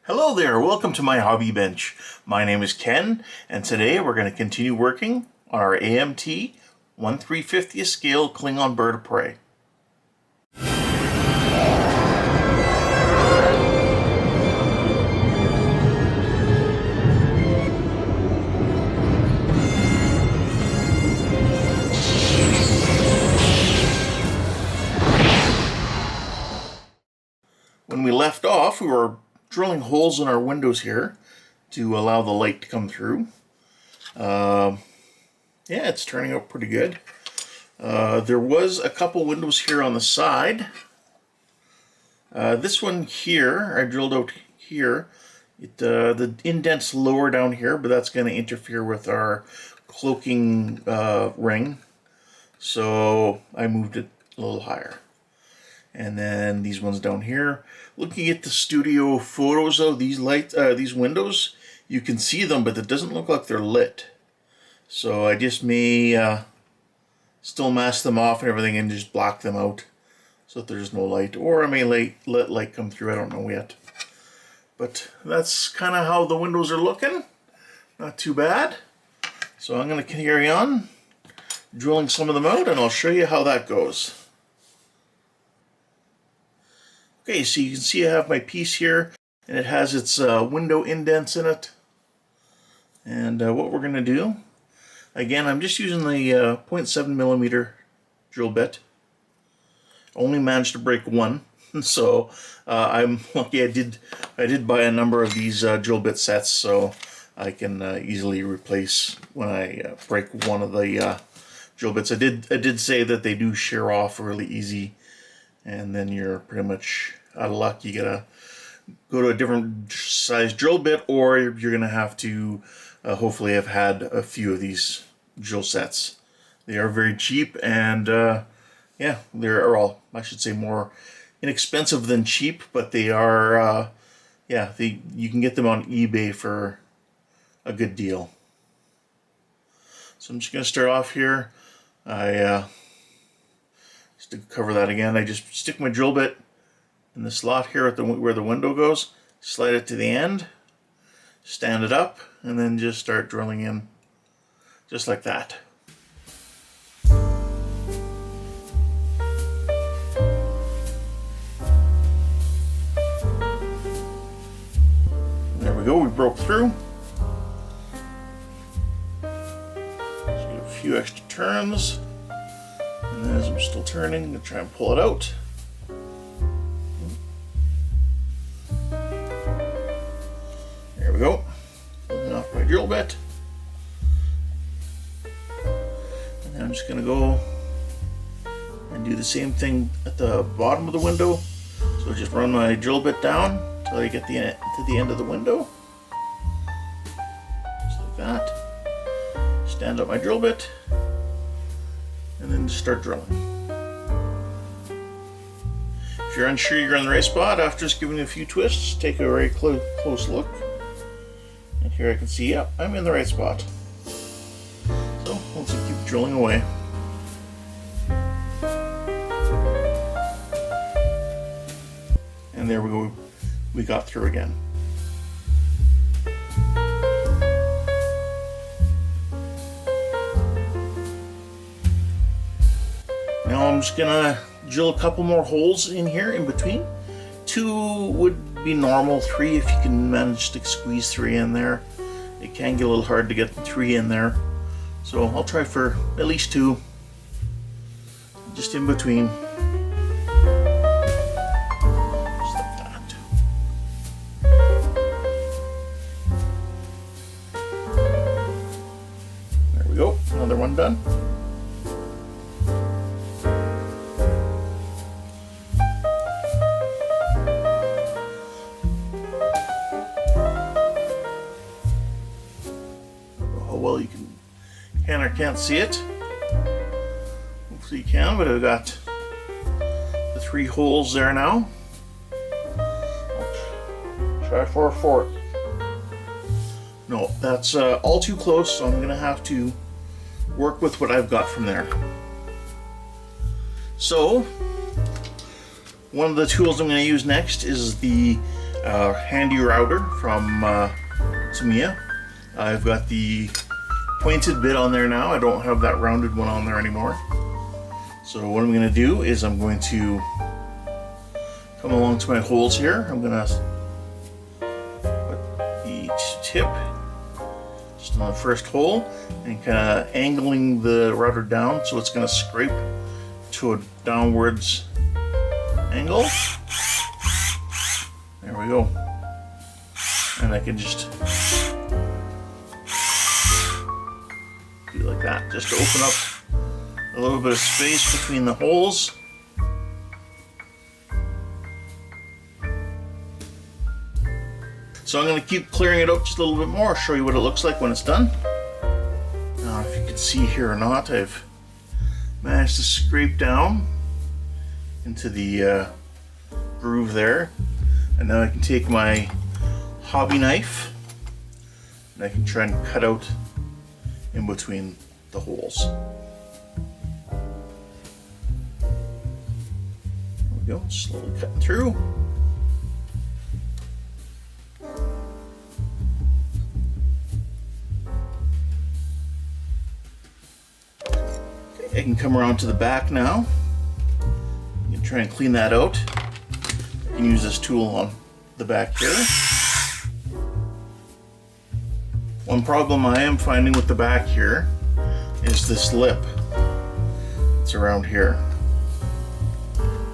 Hello there, welcome to my hobby bench. My name is Ken, and today we're going to continue working on our AMT 1/350th scale Klingon Bird of Prey. When we left off, we were drilling holes in our windows here to allow the light to come through. Yeah, it's turning out pretty good. There was a couple windows here on the side. This one here, I drilled out here. The indent's lower down here, but that's going to interfere with our cloaking ring. So I moved it a little higher. And then these ones down here. Looking at the studio photos of these these windows, you can see them, but it doesn't look like they're lit. So I just may still mask them off and everything and just block them out so that there's no light. Or I may let light come through, I don't know yet. But that's kind of how the windows are looking. Not too bad. So I'm going to carry on drilling some of them out and I'll show you how that goes. Okay, so you can see I have my piece here, and it has its window indents in it. And what we're going to do, again, I'm just using the 0.7mm drill bit. Only managed to break one, so I'm lucky. I did buy a number of these drill bit sets, so I can easily replace when I break one of the drill bits. I did say that they do shear off really easy. And then you're pretty much out of luck. You gotta go to a different size drill bit, or you're gonna have to hopefully have had a few of these drill sets. They are very cheap, and yeah, they're all, I should say, more inexpensive than cheap, but they are yeah, you can get them on eBay for a good deal. So I'm just gonna start off here. To cover that again, I just stick my drill bit in the slot here at where the window goes, slide it to the end, stand it up, and then just start drilling in just like that. There we go, we broke through. Just give a few extra turns. And as I'm still turning, I'm going to try and pull it out. There we go. Pulling off my drill bit. And then I'm just going to go and do the same thing at the bottom of the window. So just run my drill bit down until I get to the end of the window. Just like that. Stand up my drill bit. And then just start drilling. If you're unsure you're in the right spot, after just giving it a few twists, take a very close look. And here I can see, yep, I'm in the right spot. So let's keep drilling away. And there we go, we got through again. Now I'm just gonna drill a couple more holes in here in between. 2 would be normal, 3 if you can manage to squeeze 3 in there. It can get a little hard to get the 3 in there. So I'll try for at least 2, just in between. Just like that. There we go, another one done. Well, you can or can't see it. Hopefully you can, but I've got the 3 holes there now. I'll try for a 4th. No, that's all too close, so I'm gonna have to work with what I've got from there. So, one of the tools I'm gonna use next is the handy router from Tamiya. I've got the pointed bit on there now. I don't have that rounded one on there anymore. So what I'm going to do is I'm going to come along to my holes here. I'm going to put the tip just on the first hole and kind of angling the router down so it's going to scrape to a downwards angle. There we go. And I can just do like that, just to open up a little bit of space between the holes. So I'm going to keep clearing it up just a little bit more, show you what it looks like when it's done. Now if you can see here or not, I've managed to scrape down into the groove there. And now I can take my hobby knife and I can try and cut out in between the holes. There we go, slowly cutting through. Okay, I can come around to the back now. You can try and clean that out. You can use this tool on the back here. One problem I am finding with the back here is this lip. It's around here.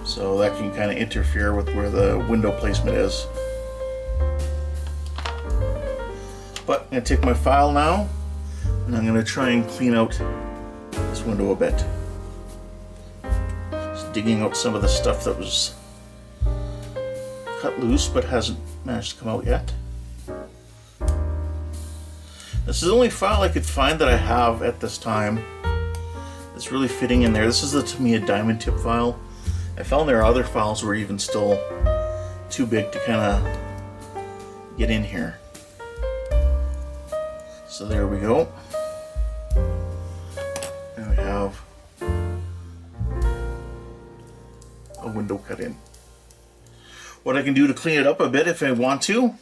So that can kind of interfere with where the window placement is. But I'm going to take my file now and I'm going to try and clean out this window a bit. Just digging out some of the stuff that was cut loose but hasn't managed to come out yet. This is the only file I could find that I have at this time that's really fitting in there. This is the Tamiya diamond tip file. I found there are other files were even still too big to kind of get in here. So there we go. And we have a window cut in. What I can do to clean it up a bit if I want to,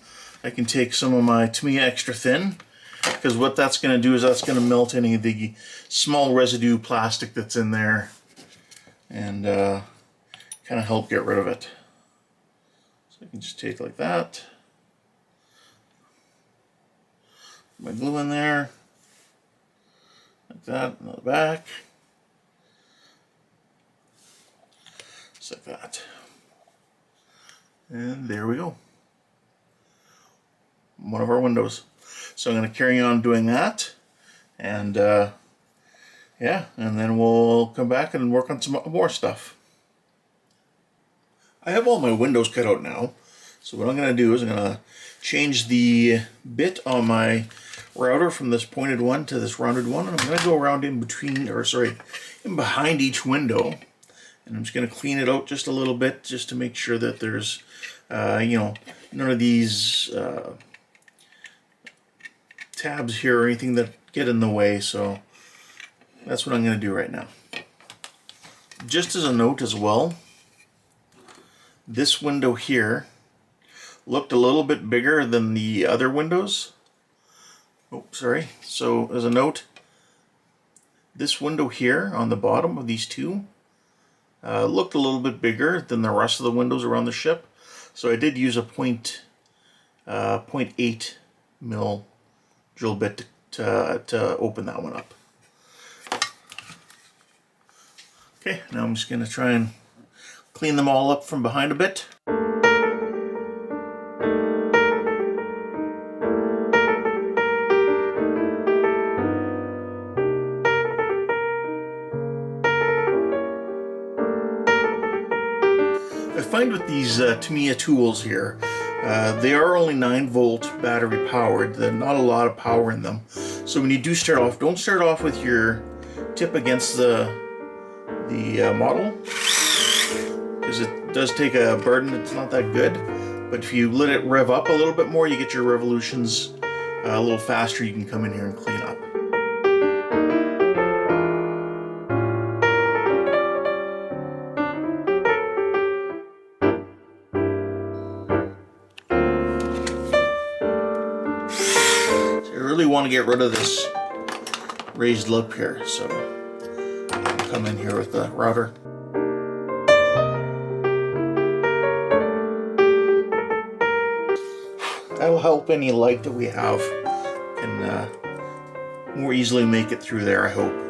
I can take some of my Tamiya extra thin, because what that's going to do is that's going to melt any of the small residue plastic that's in there and kind of help get rid of it. So I can just take like that, put my glue in there, like that, on the back, just like that. And there we go. One of our windows. So I'm going to carry on doing that. And yeah, and then we'll come back and work on some more stuff. I have all my windows cut out now. So what I'm going to do is I'm going to change the bit on my router from this pointed one to this rounded one. And I'm going to go around in between, or sorry, in behind each window. And I'm just going to clean it out just a little bit just to make sure that there's, you know, none of these tabs here or anything that get in the way. So that's what I'm going to do right now. Just as a note as well, this window here looked a little bit bigger than the other windows. Oh, sorry. So as a note, this window here on the bottom of these two looked a little bit bigger than the rest of the windows around the ship. So I did use a 0.8 mil drill bit to open that one up. Okay, now I'm just going to try and clean them all up from behind a bit. I find with these Tamiya tools here, they are only 9-volt battery powered. There's not a lot of power in them. So when you do start off, don't start off with your tip against the model, because it does take a burden. It's not that good. But if you let it rev up a little bit more, you get your revolutions a little faster. You can come in here and clean up. really want to get rid of this raised lip here, so I'll come in here with the router. That'll help any light that we have and more easily make it through there, I hope.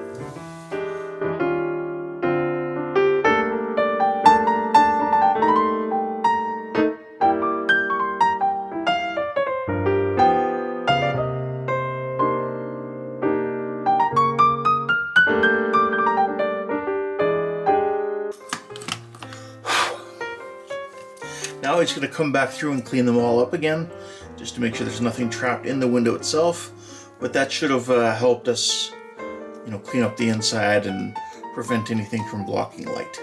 Now it's going to come back through and clean them all up again, just to make sure there's nothing trapped in the window itself. But that should have helped us, you know, clean up the inside and prevent anything from blocking light.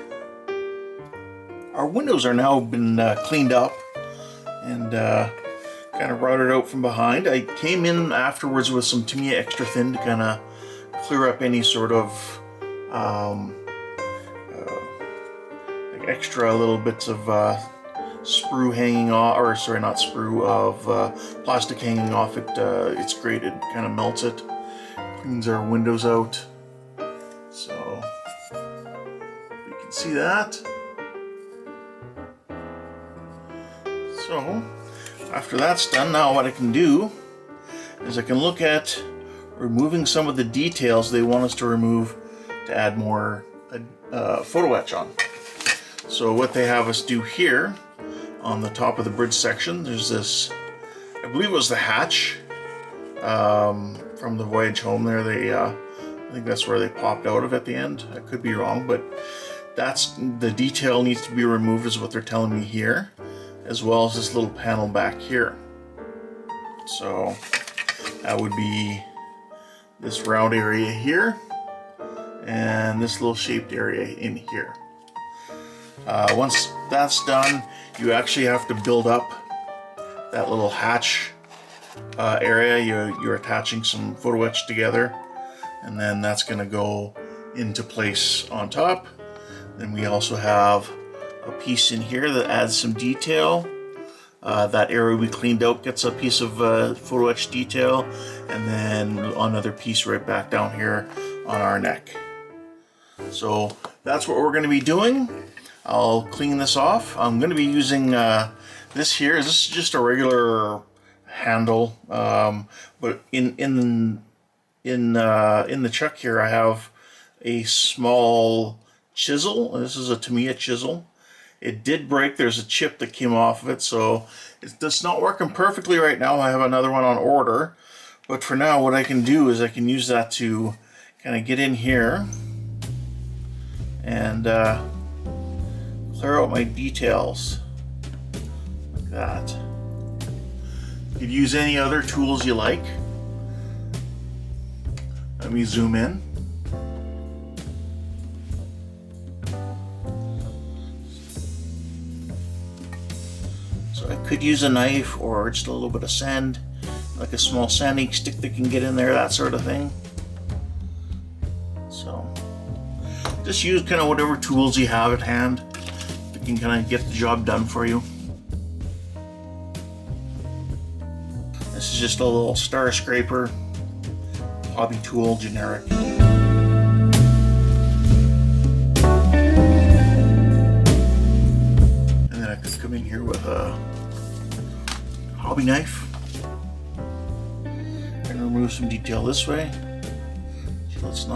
Our windows are now been cleaned up and kind of routed out from behind. I came in afterwards with some Tamiya extra thin to kind of clear up any sort of like extra little bits of sprue hanging off, or sorry, not sprue, of plastic hanging off it. It's great, it kind of melts it, cleans our windows out. So you can see that. So after that's done, now what I can do is I can look at removing some of the details they want us to remove to add more photo etch on. So what they have us do here on the top of the bridge section, there's this, I believe it was the hatch from the voyage home there. They I think that's where they popped out of at the end. I could be wrong, but that's the detail needs to be removed is what they're telling me here, as well as this little panel back here. So that would be this round area here and this little shaped area in here. Once that's done, you actually have to build up that little hatch area. You're attaching some photo etch together, and then that's going to go into place on top. Then we also have a piece in here that adds some detail. That area we cleaned out gets a piece of photo etch detail, and then another piece right back down here on our neck. So that's what we're going to be doing. I'll clean this off. I'm going to be using this here. This is just a regular handle, but in the chuck here I have a small chisel. This is a Tamiya chisel. It did break. There's a chip that came off of it, so it's just not working perfectly right now. I have another one on order, but for now what I can do is I can use that to kind of get in here and clear out my details like that. You could use any other tools you like. Let me zoom in. So I could use a knife or just a little bit of sand, like a small sanding stick that can get in there, that sort of thing. So just use kind of whatever tools you have at hand that can kind of get the job done for you. This is just a little star scraper, hobby tool, generic. And then I could come in here with a hobby knife and remove some detail this way. So let's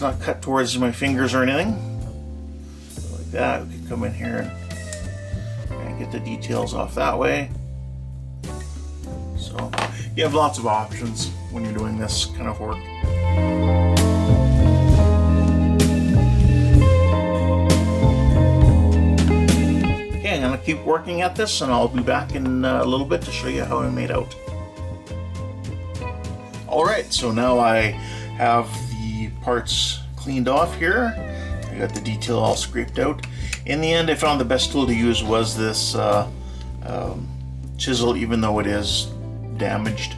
not cut towards my fingers or anything. So like that, we could come in here and get the details off that way. So you have lots of options when you're doing this kind of work. Okay, I'm gonna keep working at this and I'll be back in a little bit to show you how I made out. Alright, so now I have the parts cleaned off here. I got the detail all scraped out. In the end, I found the best tool to use was this chisel, even though it is damaged.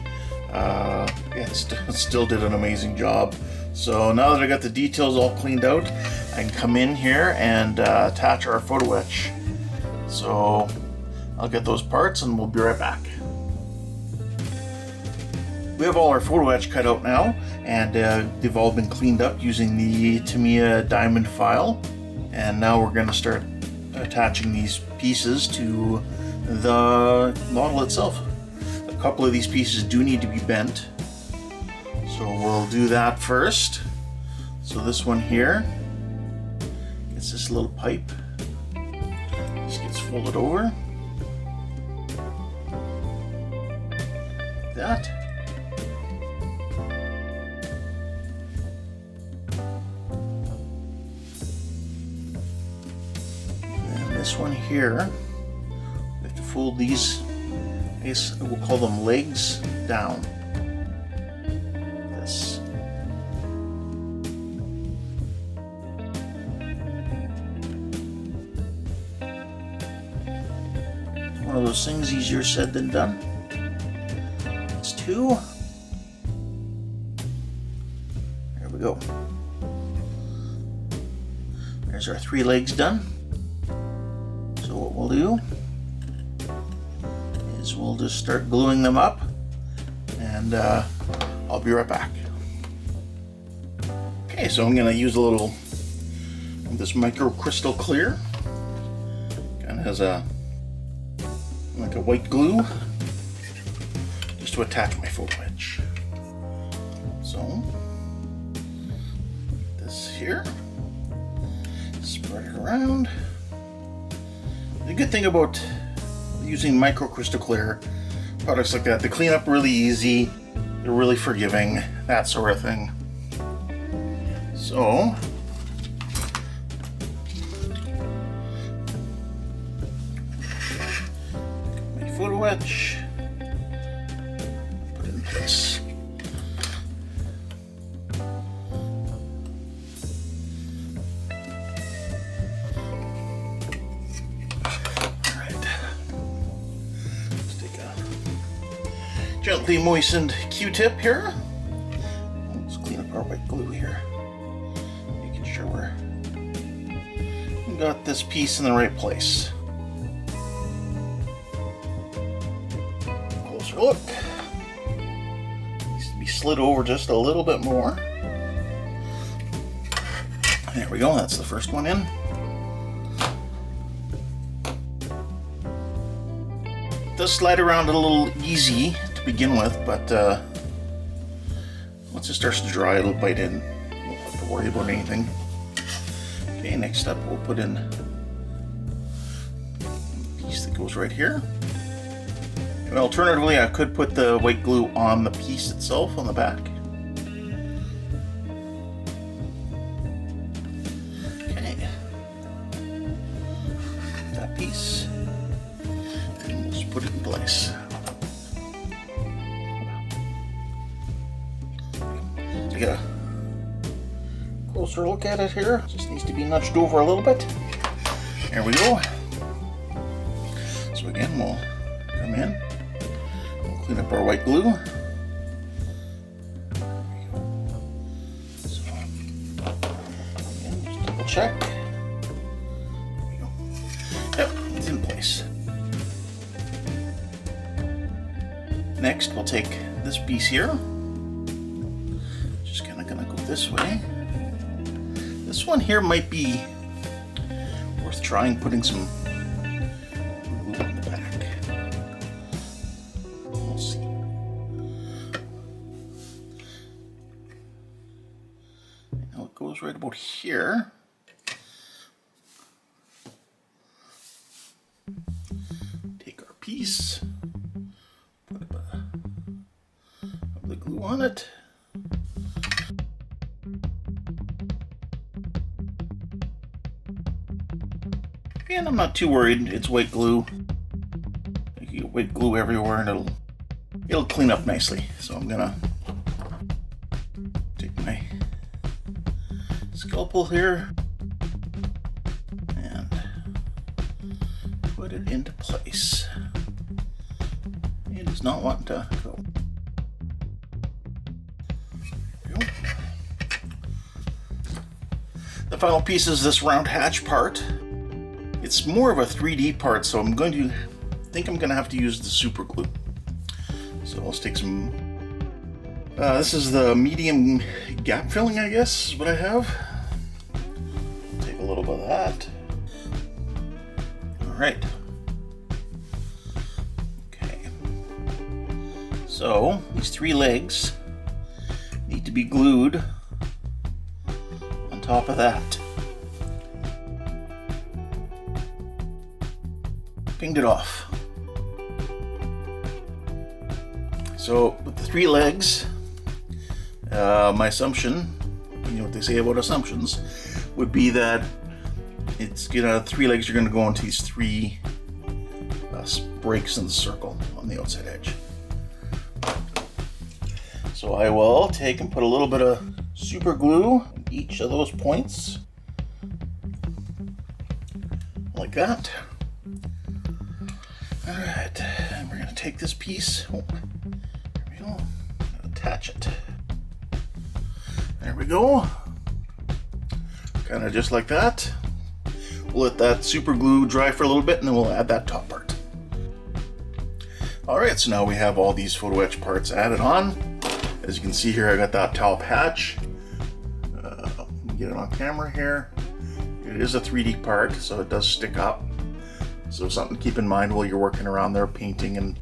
It still did an amazing job. So now that I got the details all cleaned out, I can come in here and attach our photo etch. So I'll get those parts and we'll be right back. We have all our photo etch cut out now, and they've all been cleaned up using the Tamiya diamond file. And now we're going to start attaching these pieces to the model itself. A couple of these pieces do need to be bent, so we'll do that first. So this one here gets this little pipe, just gets folded over like that. And this one here, we have to fold these, I guess we'll call them legs, down. This. One of those things easier said than done. That's two. There we go. There's our three legs done. So what we'll do is we'll just start gluing them up, and I'll be right back. Okay, so I'm going to use a little of this micro crystal clear. Kind of has like a white glue, just to attach my photo etch. So this here, spread it around. The good thing about using microcrystal clear products like that, they clean up really easy, they're really forgiving, that sort of thing. So my photo etch, put it in place. Gently moistened Q-tip here. Let's clean up our white glue here, making sure we got this piece in the right place. Closer look. Needs to be slid over just a little bit more. There we go. That's the first one in. It does slide around a little easy begin with, but once it starts to dry, it'll bite in. You won't have to worry about anything. Okay, next up we'll put in a piece that goes right here. And alternatively, I could put the white glue on the piece itself on the back. Okay, that piece, and we'll just put it in place. Get a closer look at it here. Just needs to be nudged over a little bit. There we go. So again, we'll come in, we'll clean up our white glue. So again, just double check. There we go. Yep, it's in place. Next, we'll take this piece here. Gonna go this way. This one here might be worth trying putting some glue on the back. We'll see. Now it goes right about here. Take our piece, put a bit of the glue on it. And I'm not too worried, it's white glue. You can get white glue everywhere and it'll clean up nicely. So I'm gonna take my scalpel here and put it into place. It is not wanting to go. There we go. The final piece is this round hatch part. It's more of a 3D part, so I'm going to have to use the super glue. So I'll stick some This is the medium gap filling, I guess, is what I have. Take a little bit of that. All right. Okay. So these 3 legs need to be glued on top of that. Pinged it off. So with the 3 legs, my assumption, you know what they say about assumptions, would be that it's 3 legs are going to go into these 3 breaks in the circle on the outside edge. So I will take and put a little bit of super glue on each of those points, like that. All right, and we're going to take this piece. Oh, there we go. Attach it. There we go. Kind of just like that. We'll let that super glue dry for a little bit and then we'll add that top part. Alright, so now we have all these photo etch parts added on. As you can see here, I got that towel patch. Get it on camera here. It is a 3D part, so it does stick up. So something to keep in mind while you're working around there, painting and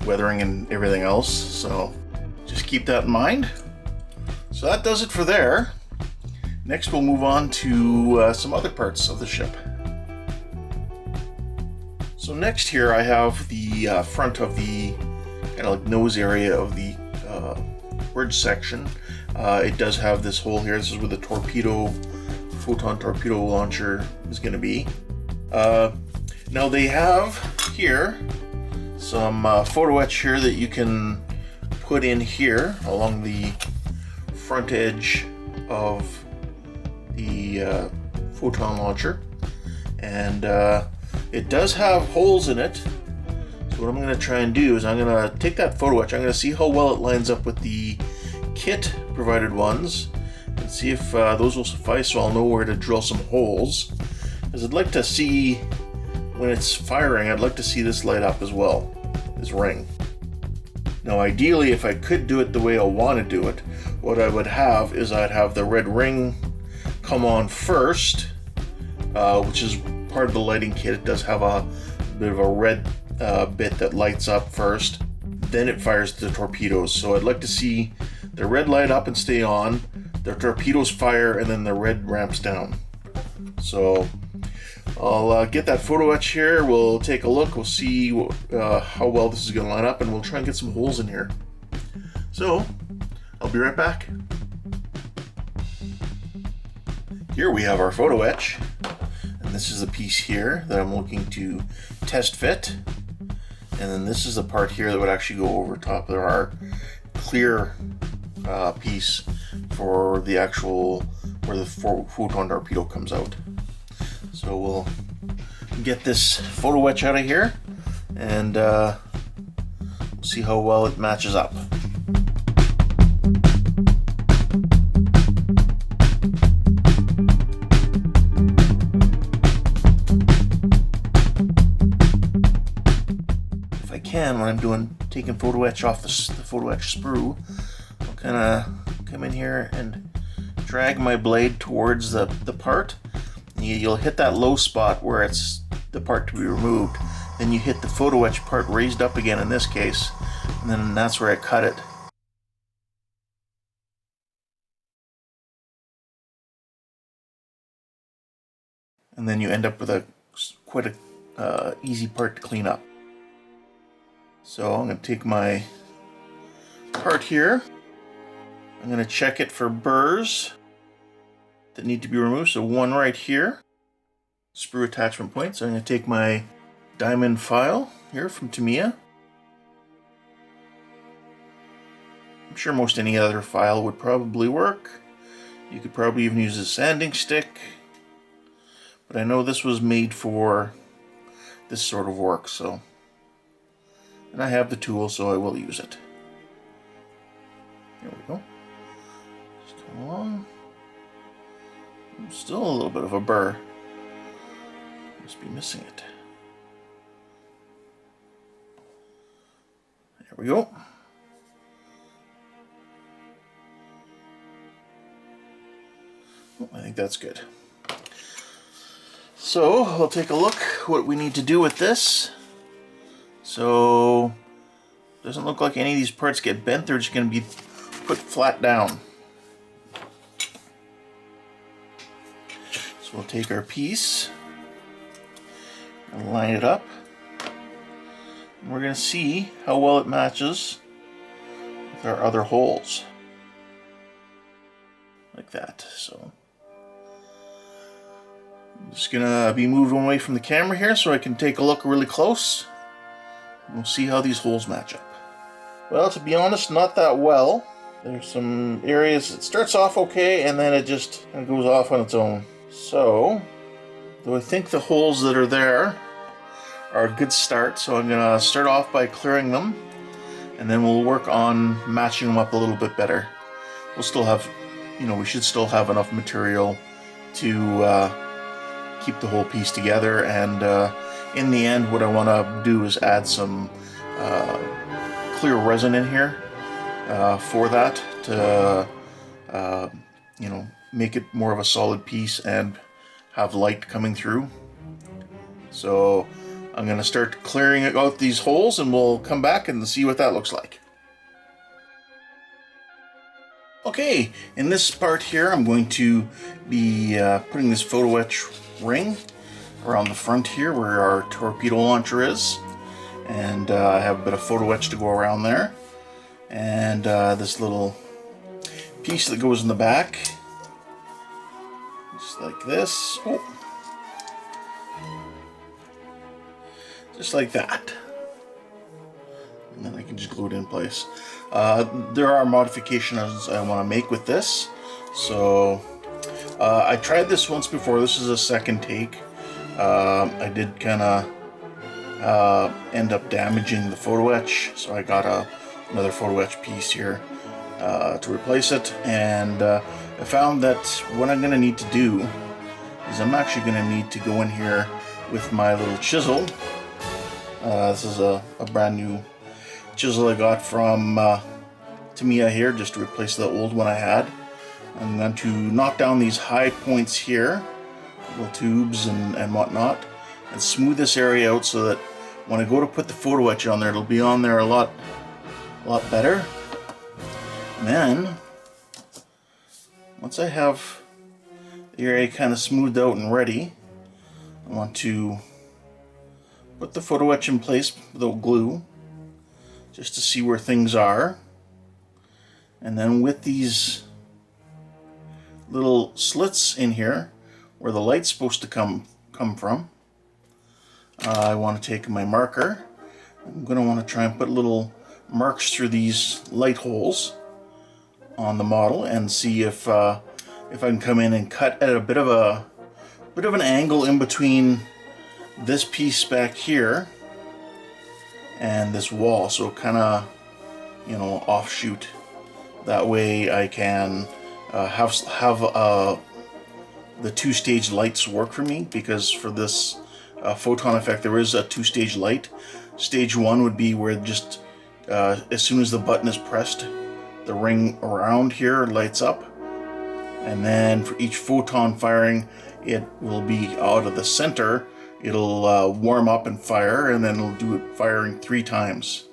weathering and everything else. So just keep that in mind. So that does it for there. Next we'll move on to some other parts of the ship. So next here I have the front of the kind of like nose area of the bridge section. It does have this hole here. This is where the photon torpedo launcher is going to be. Now they have here some photo etch here that you can put in here along the front edge of the photon launcher, and it does have holes in it. So what I'm going to try and do is I'm going to take that photo etch, I'm going to see how well it lines up with the kit provided ones and see if those will suffice, so I'll know where to drill some holes, because I'd like to see when it's firing, I'd like to see this light up as well, this ring. Now ideally, if I could do it the way I want to do it, what I would have is I'd have the red ring come on first, which is part of the lighting kit. It does have a bit of a red bit that lights up first, then it fires the torpedoes. So I'd like to see the red light up and stay on, the torpedoes fire, and then the red ramps down. So I'll get that photo etch here, we'll take a look, we'll see how well this is going to line up, and we'll try and get some holes in here. So, I'll be right back. Here we have our photo etch, and this is the piece here that I'm looking to test fit, and then this is the part here that would actually go over top of our clear piece for the actual, where the photon torpedo comes out. So we'll get this photo etch out of here and we'll see how well it matches up. If I can, when I'm taking photo etch off the photo etch sprue, I'll kind of come in here and drag my blade towards the part. You'll hit that low spot where it's the part to be removed. Then you hit the photo etch part raised up again in this case, and then that's where I cut it. And then you end up with quite a easy part to clean up. So I'm going to take my part here. I'm going to check it for burrs that need to be removed. So one right here, sprue attachment point. So I'm going to take my diamond file here from Tamiya. I'm sure most any other file would probably work. You could probably even use a sanding stick, but I know this was made for this sort of work, so, and I have the tool, so I will use it. There we go. Just come along. Still a little bit of a burr. Must be missing it. There we go. think that's good. So we'll take a look what we need to do with this. So doesn't look like any of these parts get bent. They're just going to be put flat down. So we'll take our piece and line it up. And we're going to see how well it matches with our other holes. Like that. So I'm just going to be moved away from the camera here so I can take a look really close. And we'll see how these holes match up. Well, to be honest, not that well. There's some areas it starts off okay and then it just kind of goes off on its own. So, though I think the holes that are there are a good start, so I'm going to start off by clearing them and then we'll work on matching them up a little bit better. We'll still have, we should still have enough material to keep the whole piece together, and in the end what I want to do is add some clear resin in here for that to make it more of a solid piece and have light coming through. So I'm going to start clearing out these holes and we'll come back and see what that looks like. Okay, in this part here I'm going to be putting this photo etch ring around the front here where our torpedo launcher is, and I have a bit of photo etch to go around there, and this little piece that goes in the back, just like this. Just like that, and then I can just glue it in place. There are modifications I want to make with this. So I tried this once before. This is a second take. I did kind of end up damaging the photo etch, so I got another photo etch piece here to replace it. And I found that what I'm going to need to do is I'm actually going to need to go in here with my little chisel. This is a brand new chisel I got from Tamiya here, just to replace the old one I had. I'm going to knock down these high points here, little tubes and whatnot, and smooth this area out so that when I go to put the photo etch on there, it'll be on there a lot better. And then once I have the area kind of smoothed out and ready, I want to put the photo etch in place without glue, just to see where things are. And then with these little slits in here where the light's supposed to come from, I want to take my marker. I'm going to want to try and put little marks through these light holes on the model and see if I can come in and cut at a bit of an angle in between this piece back here and this wall, so kind of offshoot. That way I can have the two-stage lights work for me, because for this photon effect there is a two-stage light. Stage one would be where just as soon as the button is pressed, the ring around here lights up, and then for each photon firing, it will be out of the center. It'll warm up and fire, and then it'll do it firing 3 times.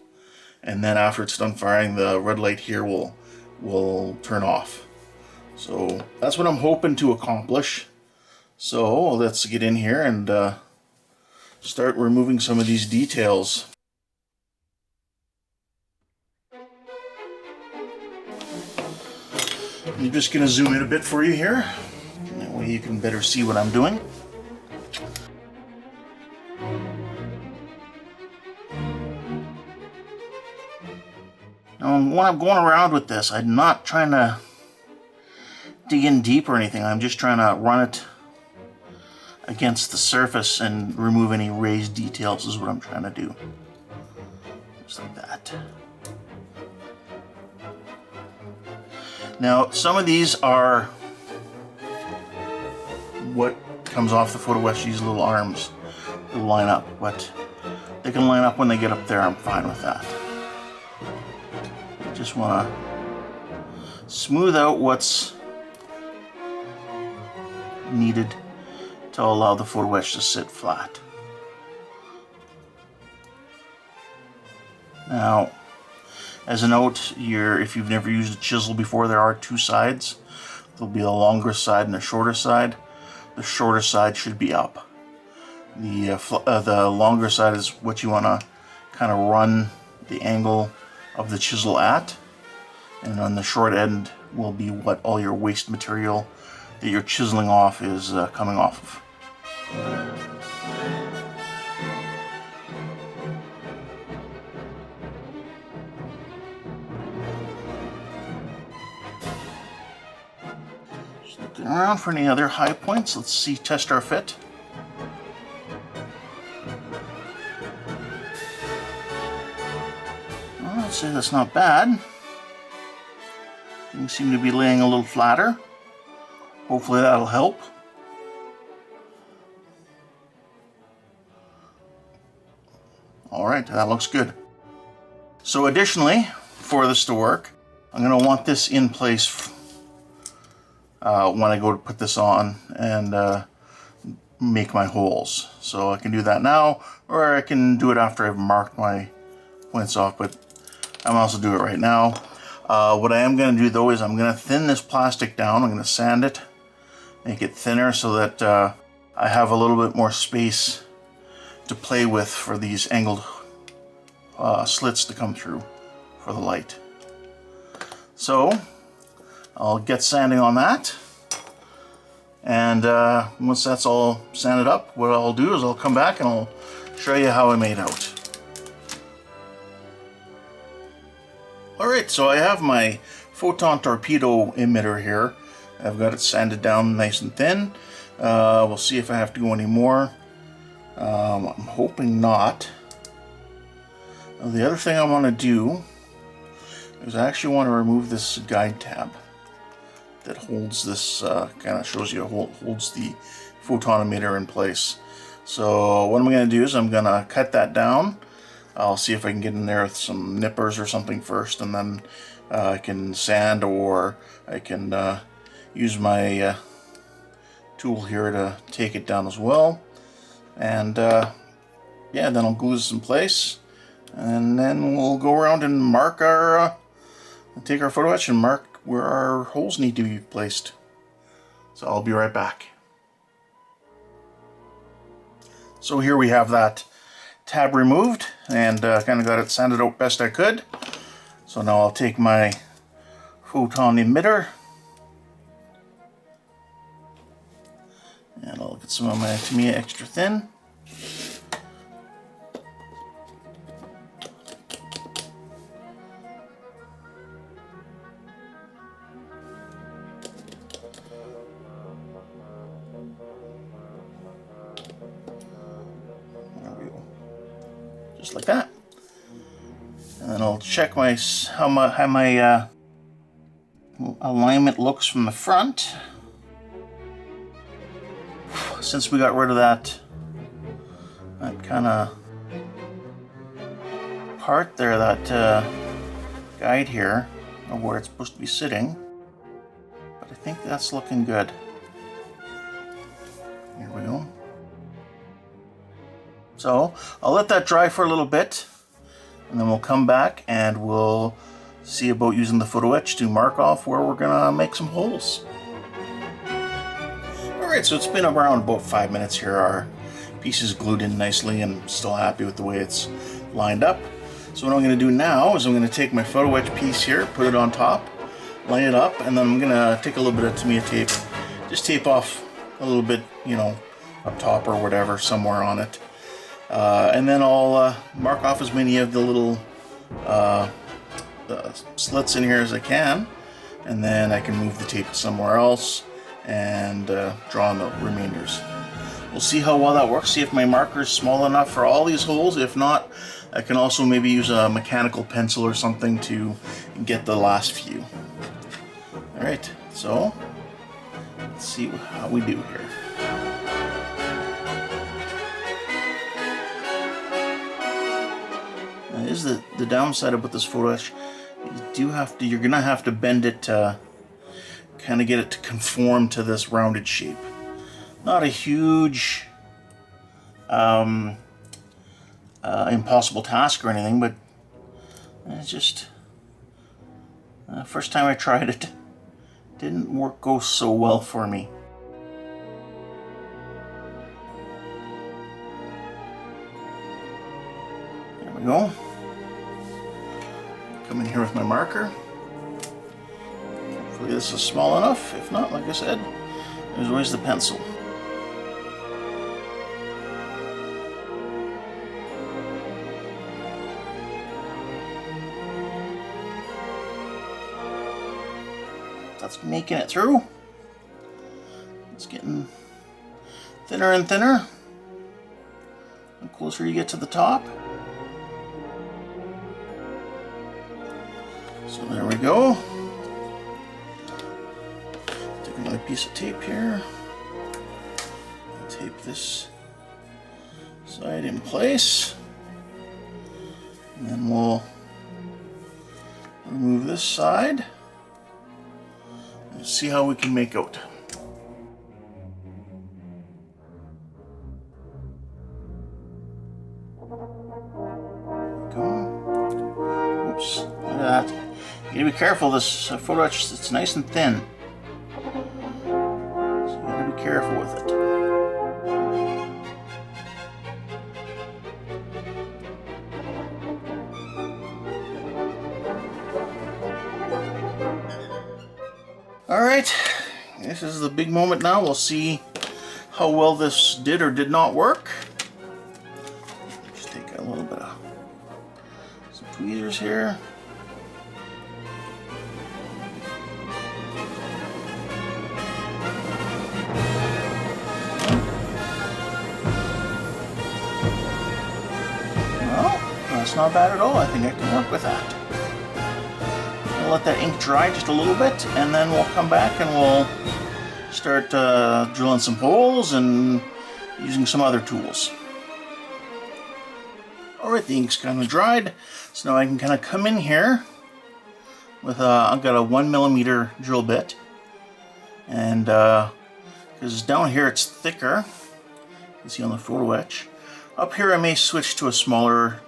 And then after it's done firing, the red light here will turn off. So that's what I'm hoping to accomplish. So let's get in here and start removing some of these details. I'm just going to zoom in a bit for you here. That way you can better see what I'm doing. Now, when I'm going around with this, I'm not trying to dig in deep or anything. I'm just trying to run it against the surface and remove any raised details is what I'm trying to do. Just like that. Now, some of these are what comes off the photo etch, these little arms will line up, but they can line up when they get up there. I'm fine with that. I just want to smooth out what's needed to allow the photo etch to sit flat. Now, as a note, if you've never used a chisel before, there are two sides. There'll be a longer side and a shorter side. The shorter side should be up. The longer side is what you want to kind of run the angle of the chisel at, and on the short end will be what all your waste material that you're chiseling off is coming off of. Just looking around for any other high points. Let's test our fit. Well, I'd say that's not bad. Things seem to be laying a little flatter. Hopefully that'll help. Alright, that looks good. So additionally, for this to work, I'm going to want this in place when I go to put this on and make my holes. So I can do that now, or I can do it after I've marked my points off, but I'm also do it right now. What I am going to do though is I'm going to thin this plastic down. I'm going to sand it, make it thinner so that I have a little bit more space to play with for these angled slits to come through for the light. So I'll get sanding on that, and once that's all sanded up, what I'll do is I'll come back and I'll show you how I made out. Alright, so I have my photon torpedo emitter here. I've got it sanded down nice and thin. We'll see if I have to go any more. I'm hoping not. Now, the other thing I want to do is I actually want to remove this guide tab that holds this, kind of shows you, holds the photon emitter in place. So what I'm going to do is I'm going to cut that down. I'll see if I can get in there with some nippers or something first, and then I can sand, or I can use my tool here to take it down as well. And yeah, then I'll glue this in place, and then we'll go around and mark our, take our photo etch and mark where our holes need to be placed. So I'll be right back. So here we have that tab removed, and kind of got it sanded out best I could. So now I'll take my photon emitter and I'll get some of my Tamiya extra thin. Just like that. And then I'll check how my alignment looks from the front. Since we got rid of that kind of part there, that guide here of where it's supposed to be sitting, but I think that's looking good. Here we go. So I'll let that dry for a little bit, and then we'll come back and we'll see about using the photo etch to mark off where we're gonna make some holes. Alright, so it's been around about 5 minutes here. Our piece is glued in nicely, and I'm still happy with the way it's lined up. So what I'm gonna do now is I'm gonna take my photo etch piece here, put it on top, line it up, and then I'm gonna take a little bit of Tamiya tape, just tape off a little bit, you know, up top or whatever, somewhere on it. And then I'll mark off as many of the little slits in here as I can, and then I can move the tape somewhere else and draw on the remainders. We'll see how well that works, see if my marker is small enough for all these holes. If not, I can also maybe use a mechanical pencil or something to get the last few. Alright, so let's see how we do here. Is the downside about this photo etch. You're gonna have to bend it to kind of get it to conform to this rounded shape. Not a huge impossible task or anything, but it's just first time I tried it, didn't go so well for me. There we go. Come in here with my marker. Hopefully this is small enough. If not, like I said, there's always the pencil. That's making it through. It's getting thinner and thinner the closer you get to the top. So there we go. Take another piece of tape here. Tape this side in place. And then we'll remove this side. See how we can make out. Go. Oops, look at that. You gotta be careful, this photo etch, it's nice and thin. So you gotta be careful with it. Alright, this is the big moment now. We'll see how well this did or did not work. Just take a little bit of some tweezers here. Well, that's not bad at all. I think I can work with that. Let that ink dry just a little bit, and then we'll come back and we'll start drilling some holes and using some other tools. Alright, the ink's kind of dried, so now I can kind of come in here with I've got a 1mm drill bit, and because down here it's thicker, you can see on the photo etch. Up here I may switch to a smaller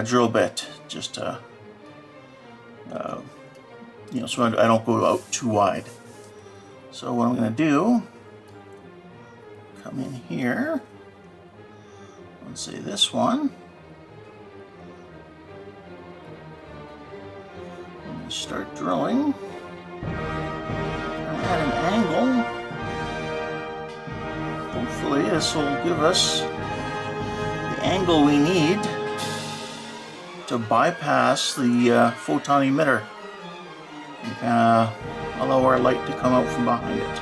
drill bit, just to you know, so I don't go out too wide. So what I'm going to do, come in here, let's say this one, and start drilling at an angle. Hopefully this will give us the angle we need to bypass the photon emitter and kind of allow our light to come out from behind it.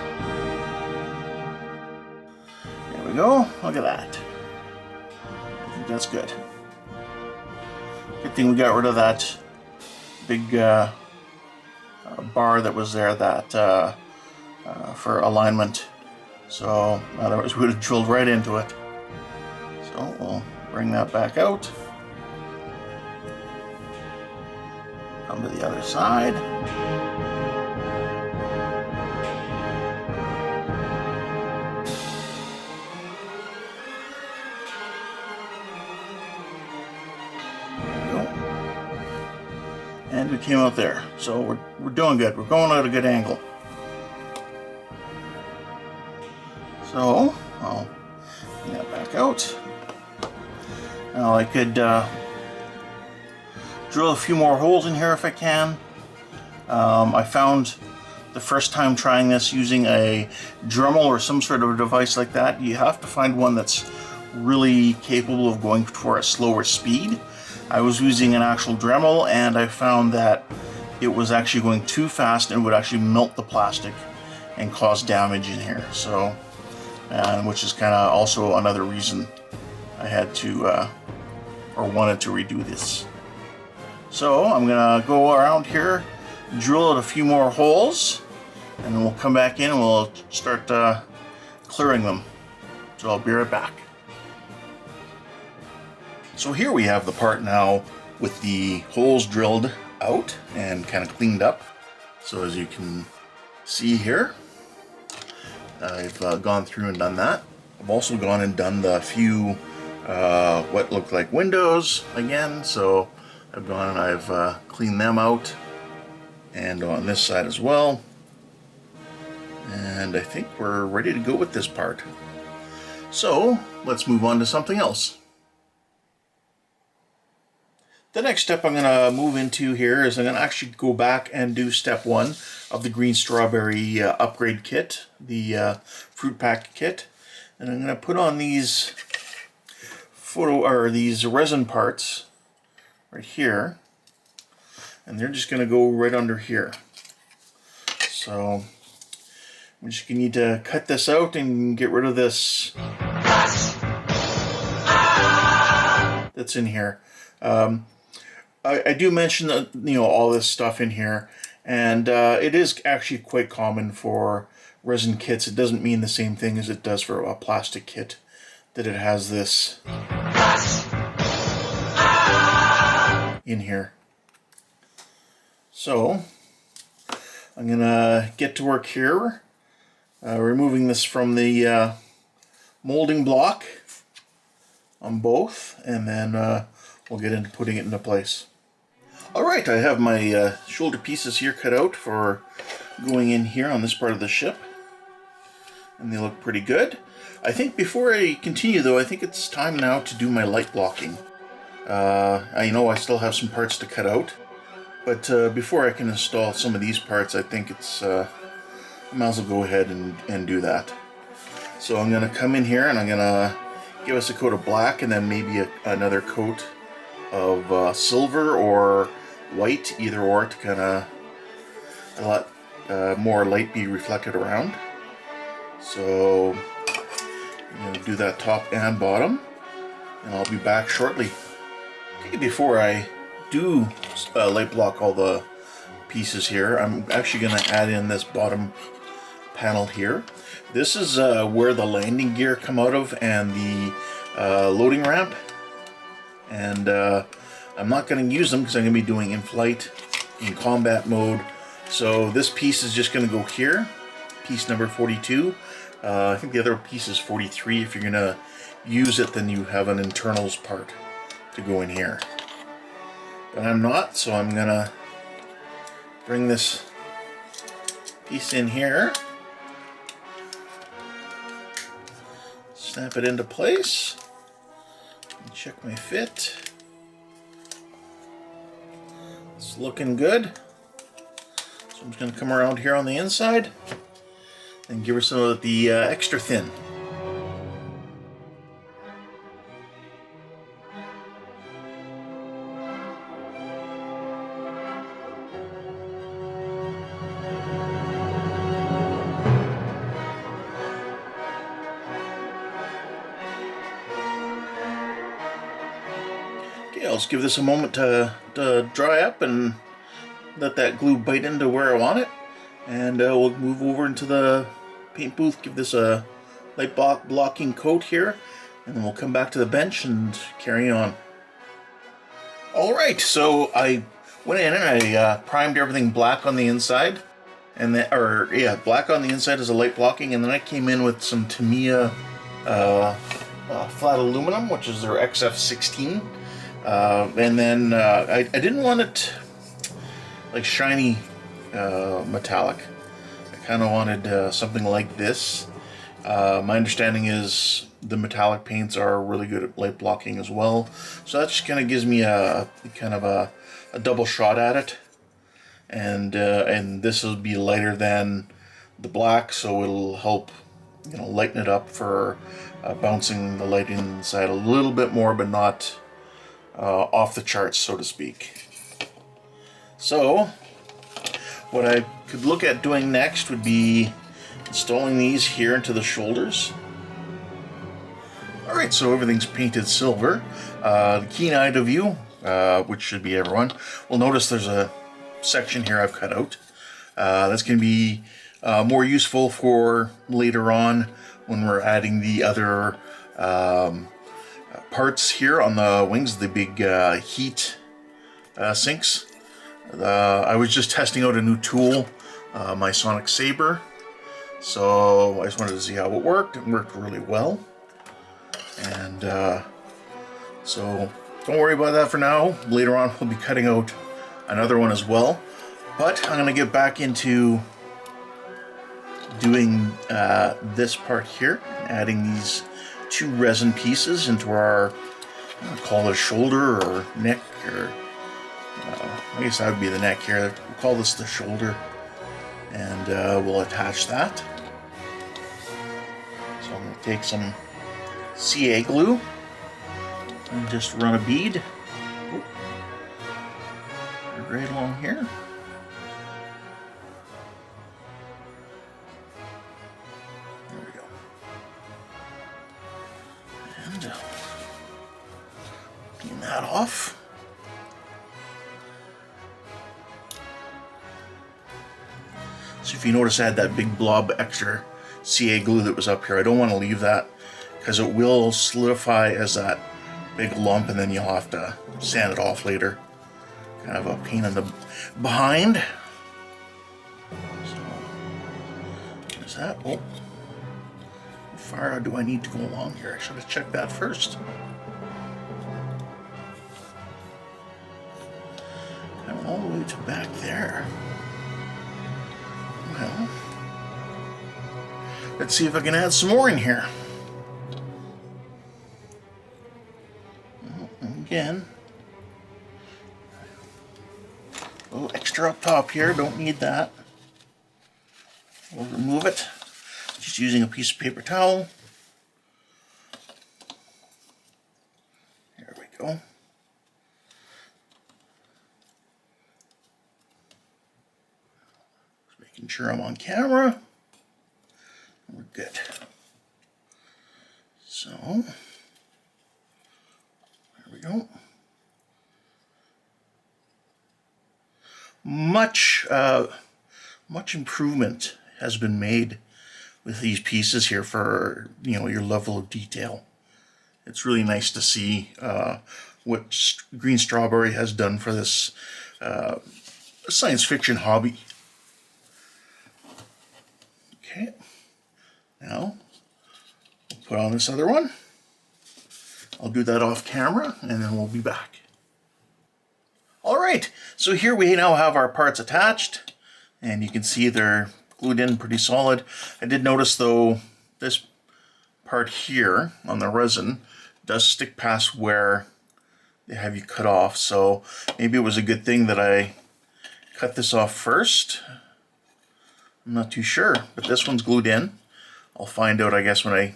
There we go. Look at that. I think that's good. Good thing we got rid of that big bar that was there that for alignment. So otherwise we would have drilled right into it. So we'll bring that back out. Come to the other side. There we go. And we came out there. So we're doing good. We're going at a good angle. So I'll bring that back out. Now I could drill a few more holes in here if I can. I found the first time trying this using a Dremel or some sort of a device like that, you have to find one that's really capable of going for a slower speed. I was using an actual Dremel and I found that it was actually going too fast and would actually melt the plastic and cause damage in here. So, which is kind of also another reason I had to or wanted to redo this. So I'm gonna go around here, drill out a few more holes, and then we'll come back in and we'll start clearing them. So I'll be right back. So here we have the part now with the holes drilled out and kind of cleaned up. So as you can see here, I've gone through and done that. I've also gone and done the few what look like windows again, so I've gone and I've cleaned them out, and on this side as well. And I think we're ready to go with this part. So let's move on to something else. The next step I'm going to move into here is I'm going to actually go back and do step 1 of the green strawberry upgrade kit, the fruit pack kit. And I'm going to put on these these resin parts right here, and they're just going to go right under here. So we're just going to need to cut this out and get rid of this that's in here. I do mention that, all this stuff in here, and it is actually quite common for resin kits. It doesn't mean the same thing as it does for a plastic kit, that it has this in here. So I'm gonna get to work here, removing this from the molding block on both, and then we'll get into putting it into place. Alright, I have my shoulder pieces here cut out for going in here on this part of the ship, and they look pretty good. I think before I continue though, I think it's time now to do my light blocking. I know I still have some parts to cut out, but before I can install some of these parts, I think it's I might as well go ahead and do that. So I'm going to come in here and I'm going to give us a coat of black, and then maybe another coat of silver or white, either or, to kind of let more light be reflected around. So I'm going to do that top and bottom, and I'll be back shortly. Okay, before I do light block all the pieces here, I'm actually going to add in this bottom panel here. This is where the landing gear come out of, and the loading ramp, and I'm not going to use them because I'm going to be doing in-flight, in combat mode. So this piece is just going to go here, piece number 42. I think the other piece is 43. If you're going to use it, then you have an internals part to go in here. But I'm not, so I'm going to bring this piece in here, snap it into place, and check my fit. It's looking good. So I'm just going to come around here on the inside and give her some of the extra thin. Okay, I'll just give this a moment to dry up and let that glue bite into where I want it. And we'll move over into the paint booth, give this a light blocking coat here, and then we'll come back to the bench and carry on. Alright, so I went in and I primed everything black on the inside, and then, black on the inside as a light blocking, and then I came in with some Tamiya flat aluminum, which is their XF16, and then I didn't want it like shiny metallic. I kind of wanted something like this. My understanding is the metallic paints are really good at light blocking as well, so that just kind of gives me a double shot at it. And this will be lighter than the black, so it'll help lighten it up for bouncing the light inside a little bit more, but not off the charts, so to speak. So what I could look at doing next would be installing these here into the shoulders. Alright, so everything's painted silver. The keen-eyed of you, which should be everyone, will notice there's a section here I've cut out. That's going to be more useful for later on when we're adding the other parts here on the wings, the big heat sinks. I was just testing out a new tool, my Sonic Saber. So I just wanted to see how it worked. It worked really well. And so don't worry about that for now. Later on we'll be cutting out another one as well. But I'm going to get back into doing this part here, adding these 2 resin pieces into our, I'll call it a shoulder or neck, or I guess that would be the neck here. We'll call this the shoulder, and we'll attach that. So I'm going to take some CA glue and just run a bead right along here. There we go. And clean that off. So if you notice, I had that big blob extra CA glue that was up here. I don't want to leave that because it will solidify as that big lump, and then you'll have to sand it off later. Kind of a pain in the behind. So there's that. Oh, how far do I need to go along here? I should have checked that first. Kind of all the way to back there. Well, let's see if I can add some more in here. Again, a little extra up top here, don't need that. We'll remove it, just using a piece of paper towel. There we go. Just making sure I'm on camera. We're good. So, there we go. Much improvement has been made with these pieces here for, you know, your level of detail. It's really nice to see what Green Strawberry has done for this science fiction hobby. Okay, now we'll put on this other one. I'll do that off camera and then we'll be back. Alright, so here we now have our parts attached, and you can see they're glued in pretty solid. I did notice though, this part here on the resin does stick past where they have you cut off, so maybe it was a good thing that I cut this off first. I'm not too sure, but this one's glued in. I'll find out, I guess, when I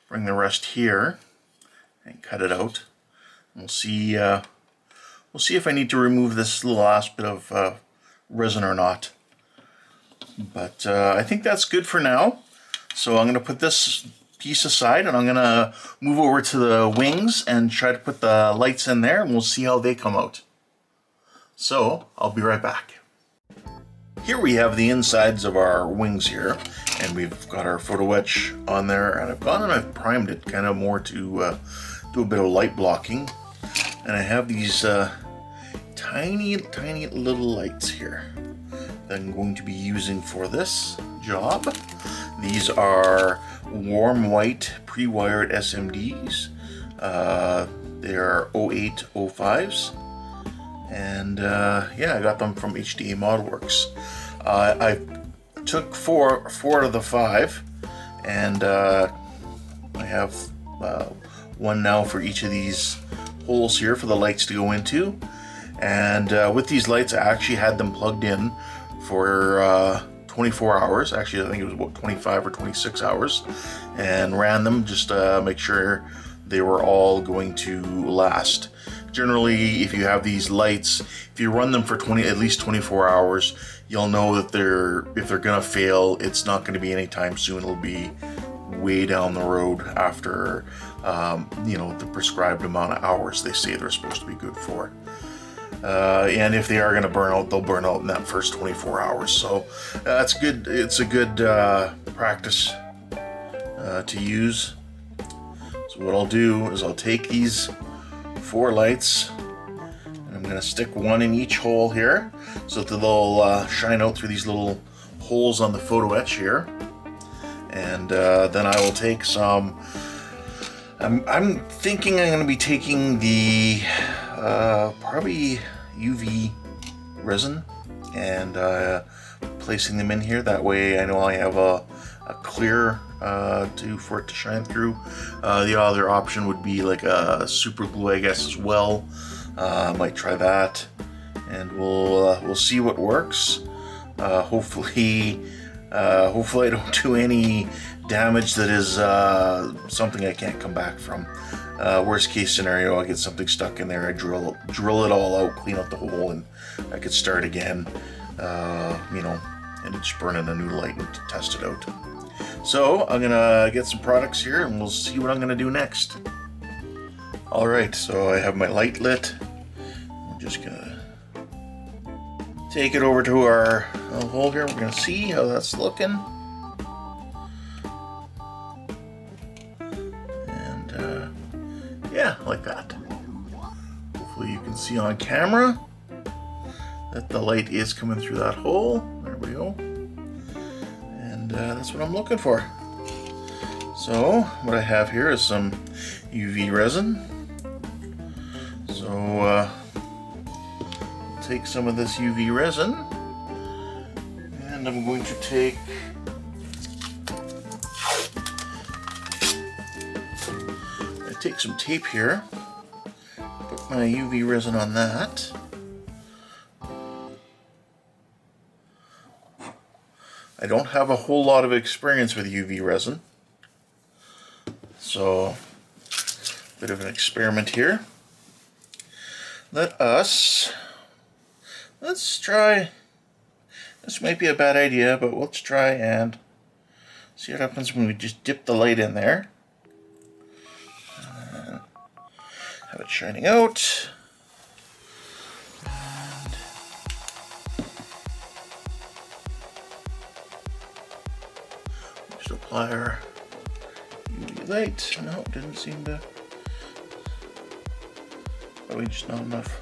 bring the rest here and cut it out. We'll see if I need to remove this little last bit of resin or not. But I think that's good for now. So I'm going to put this piece aside, and I'm going to move over to the wings and try to put the lights in there, and we'll see how they come out. So I'll be right back. Here we have the insides of our wings here, and we've got our photo etch on there, and I've gone and I've primed it kind of more to do a bit of light blocking. And I have these tiny little lights here that I'm going to be using for this job. These are warm white pre-wired SMDs. They're 0805s, and yeah, I got them from HDA ModelWorks. I took four out of the 5, and I have one now for each of these holes here for the lights to go into. And with these lights, I actually had them plugged in for 24 hours. Actually, I think it was about 25 or 26 hours, and ran them just to make sure they were all going to last. Generally, if you have these lights, if you run them for at least 24 hours, you'll know that if they're gonna fail, it's not gonna be anytime soon. It'll be way down the road after you know, the prescribed amount of hours they say they're supposed to be good for. And if they are going to burn out, they'll burn out in that first 24 hours. So that's good. It's a good practice to use. So what I'll do is I'll take these 4 lights, and I'm going to stick one in each hole here so that they'll shine out through these little holes on the photo etch here. And then I will take some, I'm thinking I'm going to be taking the probably UV resin and placing them in here. That way I know I have a clear for it to shine through. The other option would be like a super glue, I guess, as well. I might try that, and we'll see what works. Hopefully I don't do any damage that is something I can't come back from. Worst case scenario, I'll get something stuck in there. I drill it all out, clean out the hole, and I could start again. You know, and just burn in a new light and test it out. So I'm gonna get some products here, and we'll see what I'm gonna do next. All right, so I have my light lit. I'm just gonna take it over to our hole here. We're gonna see how that's looking. And yeah, like that. Hopefully you can see on camera that the light is coming through that hole. There we go. And that's what I'm looking for. So what I have here is some UV resin. So take some of this UV resin, and I'm going to take some tape here, put my UV resin on that. I don't have a whole lot of experience with UV resin, so a bit of an experiment here. Let's try, this might be a bad idea, but let's try and see what happens when we just dip the light in there. Have it shining out. And just apply our UV light. No, it didn't seem to. Probably just not enough.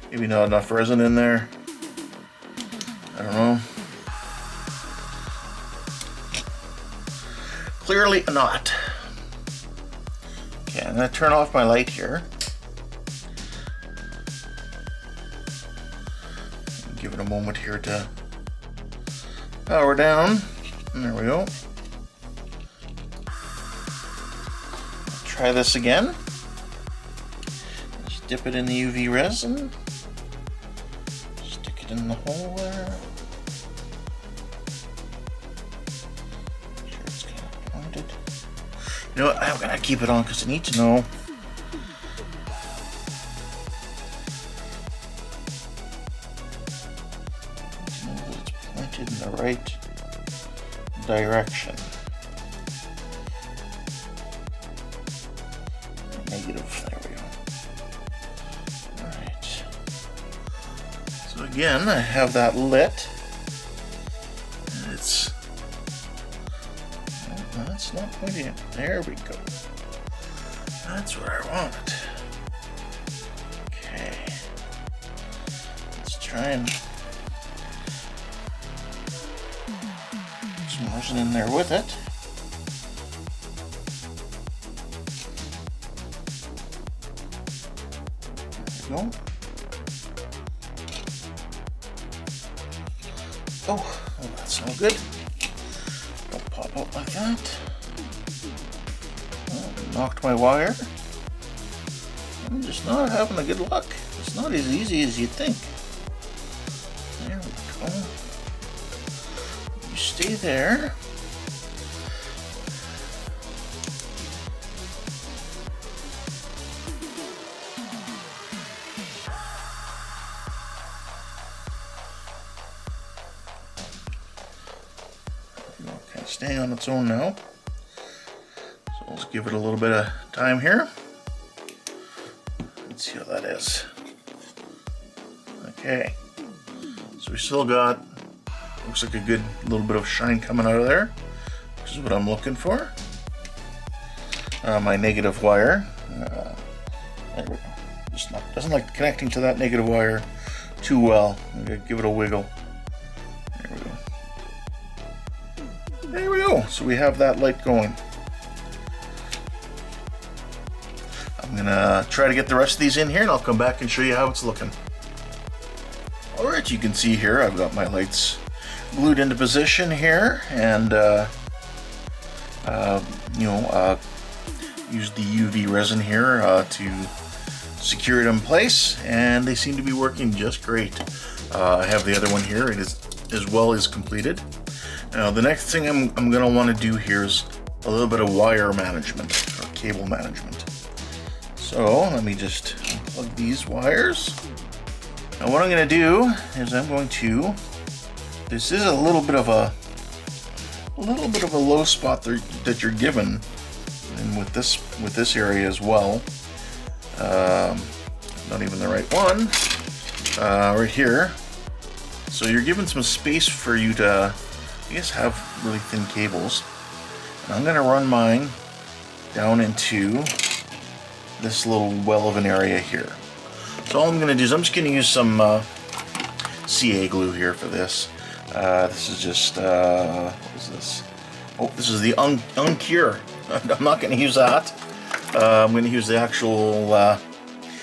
Maybe not enough resin in there. I don't know. Clearly not. Okay, I'm going to turn off my light here. Give it a moment here to power down. And there we go. Try this again. Just dip it in the UV resin. Stick it in the hole there. Make sure it's kind of pointed. You know what? I'm gonna keep it on because I need to know. That it's pointed in the right direction. Negative. There we go. All right. So again, I have that lit. And it's. No, that's not pointing it. There we go. That's where I want it. Okay. Let's try and put some resin in there with it. There we go. Oh, that's no good. Don't pop out like that. Oh, knocked my wire. I'm just not having a good luck. It's not as easy as you'd think. There we go. You stay there. Okay, staying on its own now. So let's give it a little bit of time here. Let's see how that is. Okay, so we still got, looks like a good little bit of shine coming out of there, which is what I'm looking for. My negative wire, there we go. Just doesn't like connecting to that negative wire too well. I'm gonna give it a wiggle. There we go. There we go. go. So we have that light going. I'm gonna try to get the rest of these in here, and I'll come back and show you how it's looking. Alright, you can see here I've got my lights glued into position here, and use the UV resin here to secure it in place, and they seem to be working just great. I have the other one here. It is as well as completed. Now the next thing I'm going to want to do here is a little bit of wire management or cable management. So let me just unplug these wires. Now what I'm going to do is I'm going to, this is a little bit of a low spot that you're given, and with this area as well. Not even the right one. Right here. So you're given some space for you to, I guess, have really thin cables. And I'm going to run mine down into this little well of an area here. So all I'm going to do is I'm just going to use some CA glue here for this. This is just, what is this? Oh, this is the Uncure. I'm not going to use that. I'm going to use the actual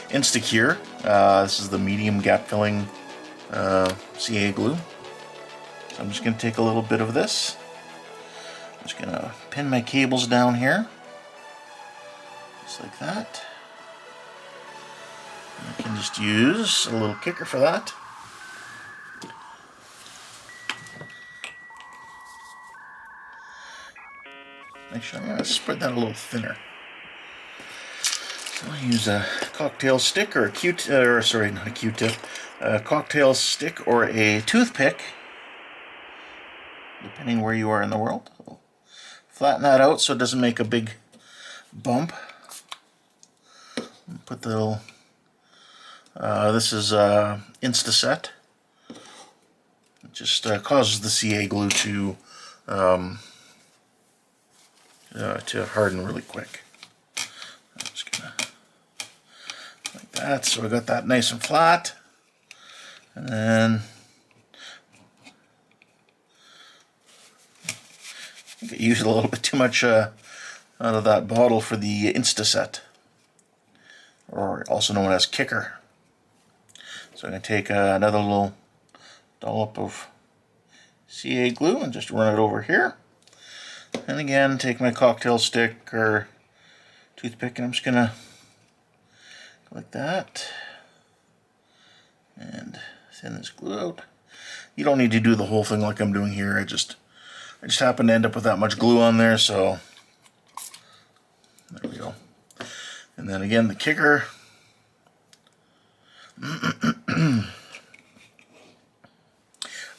Instacure. This is the medium gap filling CA glue. So I'm just going to take a little bit of this. I'm just going to pin my cables down here. Just like that. I can just use a little kicker for that. Actually, I'm going to spread that a little thinner. So I'll use a cocktail stick or a cocktail stick or a toothpick, depending where you are in the world. Flatten that out so it doesn't make a big bump. Put the little, this is Instaset. It just causes the CA glue to harden really quick. I'm just gonna, like that, so I got that nice and flat. And then I think I used a little bit too much out of that bottle for the Instaset, or also known as kicker. So I'm going to take another little dollop of CA glue and just run it over here. And again, take my cocktail stick or toothpick, and I'm just going to go like that and thin this glue out. You don't need to do the whole thing like I'm doing here. I just happen to end up with that much glue on there, so there we go. And then again, the kicker.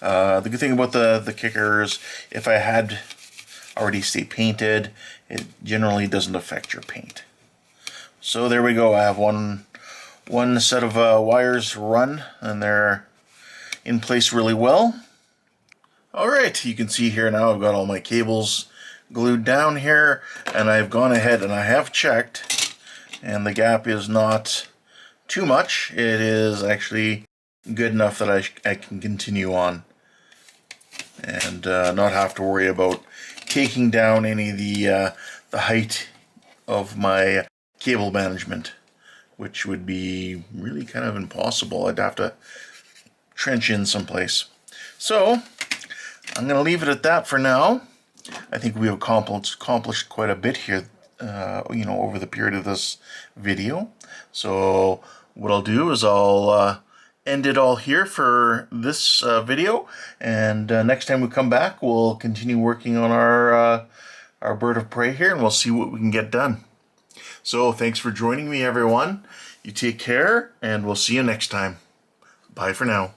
The good thing about the kicker is if I had already stay painted, it generally doesn't affect your paint. So there we go. I have one set of wires run, and they're in place really well. Alright, you can see here now I've got all my cables glued down here, and I've gone ahead and I have checked, and the gap is not too much. It is actually good enough that I can continue on and not have to worry about taking down any of the height of my cable management, which would be really kind of impossible. I'd have to trench in someplace. So I'm going to leave it at that for now. I think we've accomplished quite a bit here, over the period of this video. So what I'll do is I'll end it all here for this video, and next time we come back, we'll continue working on our bird of prey here, and we'll see what we can get done. So thanks for joining me, everyone. You take care, and we'll see you next time. Bye for now.